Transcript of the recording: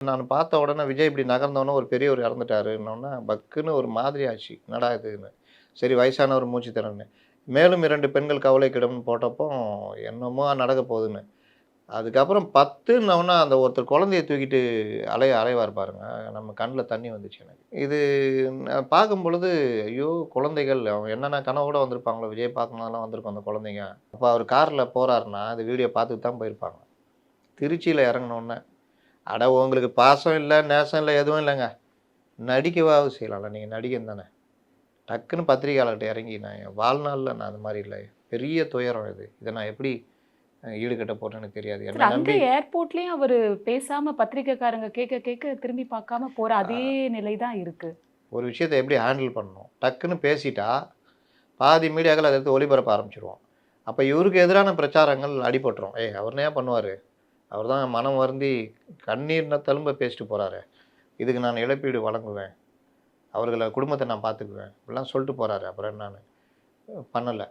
நான் பார்த்த உடனே விஜய் இப்படி நகர்ந்தோனே ஒரு பெரியவர் இறந்துட்டாருன்னோனே, பக்குன்னு ஒரு மாதிரி ஆச்சு. என்னடா இதுன்னு. சரி வயசானவர் மூச்சு திணறல்னு. மேலும் 2 பெண்கள் கவலைக்கிடம்னு போட்டப்போ, என்னமோ நடக்க போகுதுன்னு. அதுக்கப்புறம் 10ன்னோன அந்த ஒருத்தர் குழந்தைய தூக்கிட்டு அலைவாரு பாருங்க. நம்ம கண்ல தண்ணி வந்துச்சு எனக்கு. இது நான் பார்க்கும்பொழுது, ஐயோ! குழந்தைகள் அவங்க என்னென்ன கனவோட வந்திருப்பாங்களோ, விஜய் பார்க்கணும்லாம் வந்திருக்கும் அந்த குழந்தைங்க. அப்ப அவர் கார்ல போறாருன்னா, அந்த வீடியோ பார்த்துட்டு தான் போயிருப்பாங்க. திருச்சியில இறங்குனோனே அட உங்களுக்கு பாசம் இல்ல, நேசம் இல்ல, எதுவும் இல்லங்க. நடிக்கவாவது செய்யலாம்ல. நீங்க நடிகன் தானே. டக்குன்னு பத்திரிக்கையாளர்ட்ட இறங்கி நான் என் வாழ்நாள்ல நான் அந்த மாரி இல்ல. பெரிய துயரம் இது. இத நான் எப்படி ஈடுகட்ட போறேன்னு எனக்கு தெரியாது. சார் என்ன அங்க நம்பி ஏர்போர்ட்லயும் அவரு பேசாம பத்திரிக்கைக்காரங்க கேட்க கேட்க திரும்பி பார்க்காம போற அதே அ நிலை தான் இருக்கு. ஒரு விஷயத்த எப்படி ஹேண்டில் பண்ணணும். டக்குன்னு பேசிட்டா, பாதி மீடியாக்கள் அத எடுத்து ஒளிபரப்ப ஆரம்பிச்சுருவோம். அப்ப இவருக்கு எதிரான பிரச்சாரங்கள் அடிபட்டுரும். அவர் என்னய்யா பண்ணுவாரு? அவர் தான் மனம் வருந்தி கண்ணீர் தளும்ப பேசிட்டு போறாரே. இதுக்கு நான் இழப்பீடு வழங்குவேன். அவர்கள குடும்பத்த நான் பார்த்துக்குவேன். இப்படிலாம் சொல்லிட்டு போறாரு. அப்புறம் என்னான்னு? பண்ணல.